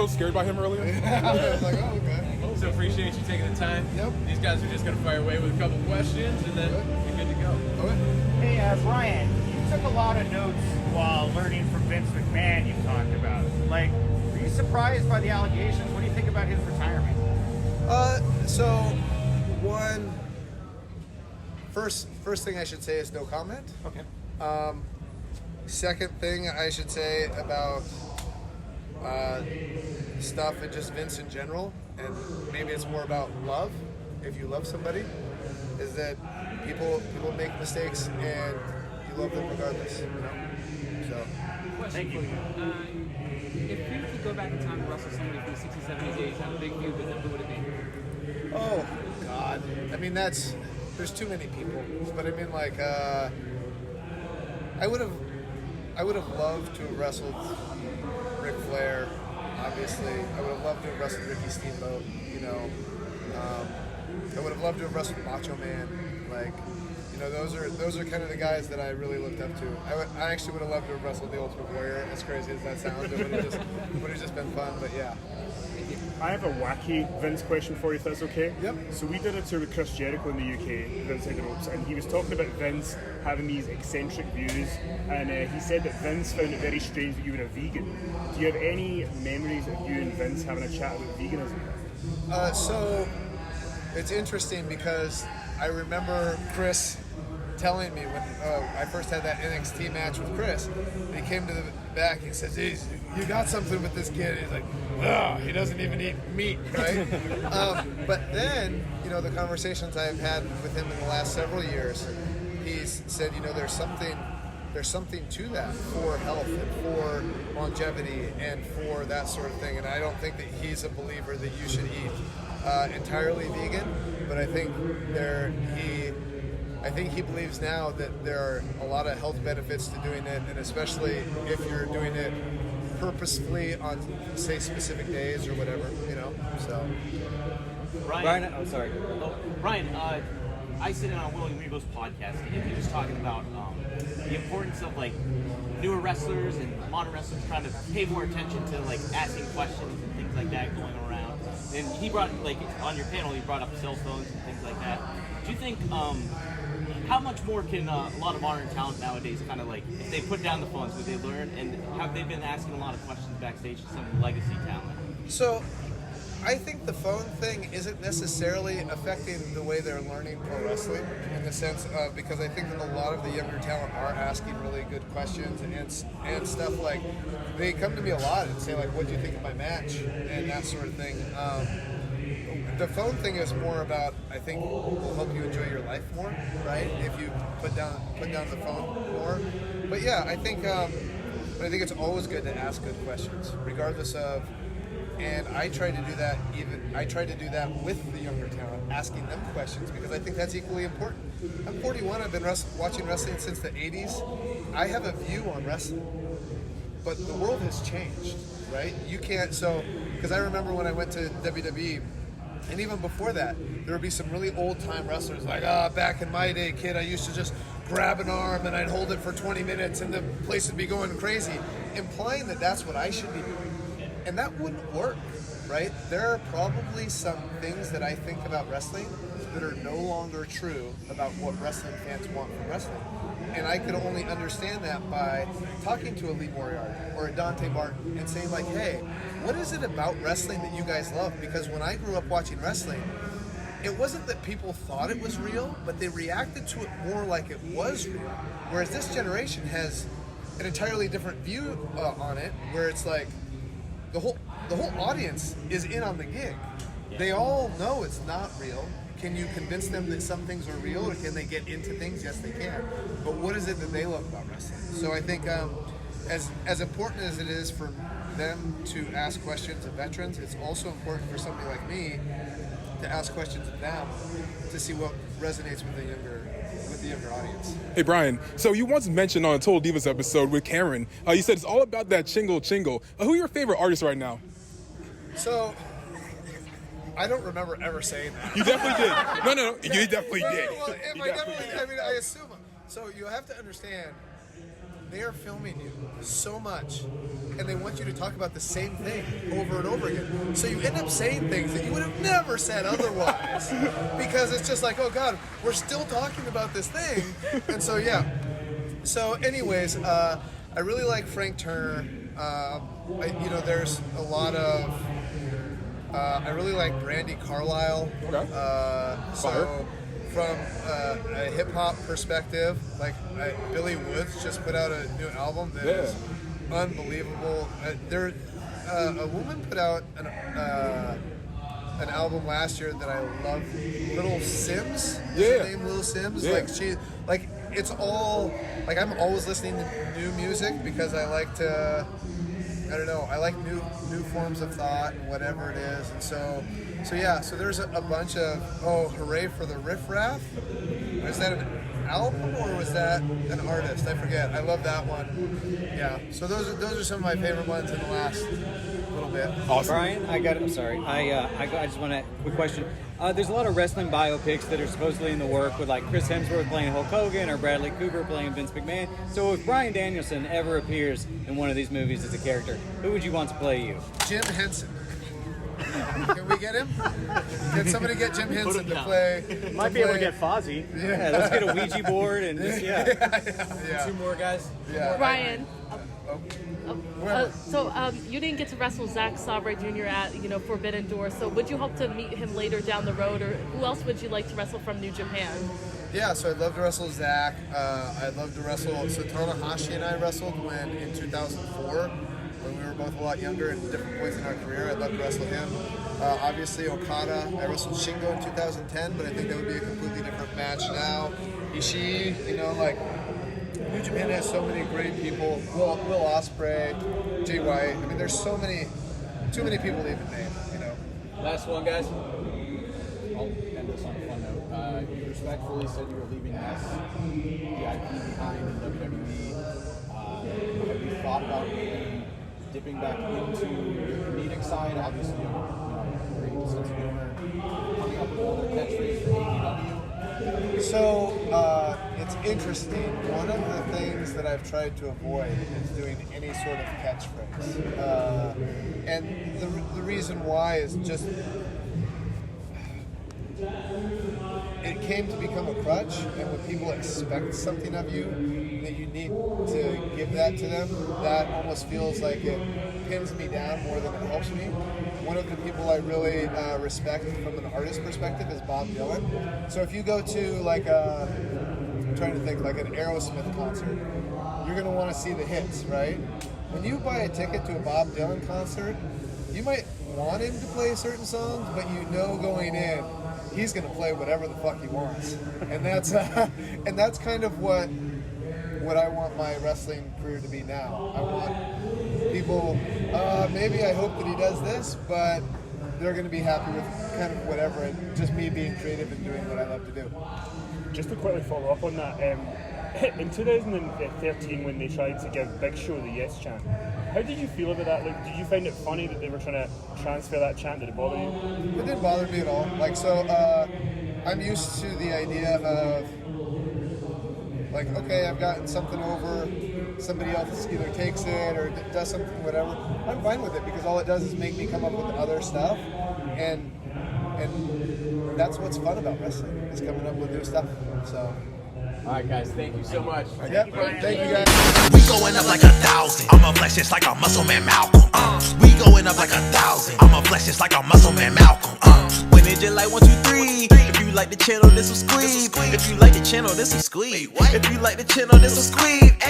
so scared by him earlier. I was like, oh, okay. So appreciate you taking the time. Yep. These guys are just going to fire away with a couple questions, and then you're good to go. Okay. Hey, Bryan, you took a lot of notes while learning from Vince McMahon. You talked about, like, were you surprised by the allegations? What do you think about his retirement? First thing I should say is no comment. Okay. Second thing I should say about stuff and just Vince in general, and maybe it's more about love. If you love somebody, is that people make mistakes and you love them regardless. You know. So. Thank you. If you could go back in time and wrestle somebody from the 60s, 70s, 80s, have a big feud with them, who would it be? Oh God! I mean, there's too many people. But I mean, like, I would have loved to have wrestled Ric Flair. Obviously, I would have loved to have wrestled Ricky Steamboat. You know, I would have loved to have wrestled Macho Man. Like, you know, those are kind of the guys that I really looked up to. I actually would have loved to have wrestled the Ultimate Warrior. As crazy as that sounds, it would have just been fun. But yeah. I have a wacky Vince question for you, if that's okay. Yep. So we did a tour with Chris Jericho in the UK, Vince Inside the Ropes, and he was talking about Vince having these eccentric views, and he said that Vince found it very strange that you were a vegan. Do you have any memories of you and Vince having a chat about veganism? So it's interesting because I remember Chris telling me when I first had that NXT match with Chris, he came to the back and he says, "Hey, you got something with this kid." He's like, "Oh, he doesn't even eat meat," right? But then, you know, the conversations I've had with him in the last several years, he's said, you know, there's something to that for health and for longevity and for that sort of thing. And I don't think that he's a believer that you should eat entirely vegan, but I think he believes now that there are a lot of health benefits to doing it, and especially if you're doing it purposefully on, say, specific days or whatever, you know. So, Bryan, I'm sorry. Bryan, I sit in on Willie Rego's podcast, and he was talking about the importance of like newer wrestlers and modern wrestlers trying to pay more attention to like asking questions and things like that going around. And he brought, like, on your panel, he brought up cell phones and things like that. Do you think how much more can a lot of modern talent nowadays kind of like, if they put down the phones, would they learn? And have they been asking a lot of questions backstage to some of the legacy talent? So I think the phone thing isn't necessarily affecting the way they're learning pro wrestling, in the sense of, because I think that a lot of the younger talent are asking really good questions and stuff. Like, they come to me a lot and say, like, what do you think of my match, and that sort of thing. The phone thing is more about, I think, will help you enjoy your life more, right? If you put down the phone more. But yeah, I think it's always good to ask good questions, regardless of. And I try to do that. I try to do that with the younger talent, asking them questions, because I think that's equally important. I'm 41. I've been watching wrestling since the 80s. I have a view on wrestling, but the world has changed, right? You can't. So, because I remember when I went to WWE. And even before that, there would be some really old-time wrestlers like, back in my day, kid, I used to just grab an arm and I'd hold it for 20 minutes and the place would be going crazy, implying that that's what I should be doing. And that wouldn't work, right? There are probably some things that I think about wrestling that are no longer true about what wrestling fans want from wrestling. And I could only understand that by talking to a Lee Moriarty or a Dante Martin and saying, like, hey, what is it about wrestling that you guys love? Because when I grew up watching wrestling, it wasn't that people thought it was real, but they reacted to it more like it was real. Whereas this generation has an entirely different view on it, where it's like the whole audience is in on the gig. They all know it's not real. Can you convince them that some things are real, or can they get into things? Yes, they can. But what is it that they love about wrestling? So I think as important as it is for them to ask questions of veterans, it's also important for somebody like me to ask questions of them to see what resonates with the younger audience. Hey, Bryan, so you once mentioned on a Total Divas episode with Karen, you said it's all about that chingle chingle. Who are your favorite artists right now? So, I don't remember ever saying that. You definitely did. No, you definitely did. Well, I assume. So you have to understand, they are filming you so much, and they want you to talk about the same thing over and over again. So you end up saying things that you would have never said otherwise, because it's just like, oh God, we're still talking about this thing. And so yeah. So anyways, I really like Frank Turner. There's a lot of. I really like Brandi Carlile. Okay. So from a hip hop perspective, like Billy Woods just put out a new album that is unbelievable. A woman put out an album last year that I love. Little Sims. Is her name Little Sims? Yeah. It's all like I'm always listening to new music because I like to. I don't know. I like new forms of thought and whatever it is, and so there's a bunch of hooray for the Riff Raff. Was that an album or was that an artist? I forget. I love that one. Yeah. So those are some of my favorite ones in the last little bit. Awesome. Brian, I just want a quick question. There's a lot of wrestling biopics that are supposedly in the work with like Chris Hemsworth playing Hulk Hogan or Bradley Cooper playing Vince McMahon. So if Bryan Danielson ever appears in one of these movies as a character, who would you want to play you? Jim Henson. Can we get him? Can somebody get Jim Henson to play? Might be able to get Fozzie. Yeah, let's get a Ouija board and just, Yeah. Two more guys. Yeah. Brian, you didn't get to wrestle Zack Sabre Jr. at Forbidden Door. So would you hope to meet him later down the road, or who else would you like to wrestle from New Japan? Yeah, so I'd love to wrestle Zach. I'd love to wrestle. So Tanahashi and I wrestled in 2004. When we were both a lot younger and different points in our career. I'd love to wrestle him. Obviously Okada. I wrestled Shingo in 2010, but I think that would be a completely different match now. Ishii, New Japan has so many great people. Will Ospreay, Jay White. I mean, there's too many people to even name. Last one, guys. I'll end this on a fun note. You respectfully said you were leaving VIP behind in WWE. Have you thought about dipping back into your comedic side? Obviously, you have a great sense of humor. Coming up with another catchphrase for AEW. So it's interesting. One of the things that I've tried to avoid is doing any sort of catchphrase, and the reason why is just it came to become a crutch, and when people expect something of you that you need to give that to them, that almost feels like it pins me down more than it helps me. One of the people I really respect from an artist perspective is Bob Dylan. So if you go to I'm trying to think, like an Aerosmith concert, you're going to want to see the hits, right? When you buy a ticket to a Bob Dylan concert, you might want him to play certain songs, but going in, he's going to play whatever the fuck he wants. And that's kind of what I want my wrestling career to be now. I want people, maybe I hope that he does this, but they're going to be happy with kind of whatever, and just me being creative and doing what I love to do. Just to quickly follow up on that, in 2013 when they tried to give Big Show the Yes chant, how did you feel about that? Like, did you find it funny that they were trying to transfer that chant? Did it bother you? It didn't bother me at all. I'm used to the idea of, okay, I've gotten something over, somebody else either takes it or does something, whatever. I'm fine with it because all it does is make me come up with other stuff, and that's what's fun about wrestling, is coming up with new stuff. So. All right, guys. Thank you so much. Yep. Thank you, guys. We going up like 1,000. I'm a flex just like a MuscleManMalcolm. We going up like 1,000. I'm a flex just like a MuscleManMalcolm. When it just like 1, 2, 3. If you like the channel, this will squeeze. If you like the channel, this will squeeze. If you like the channel, this will squeeze.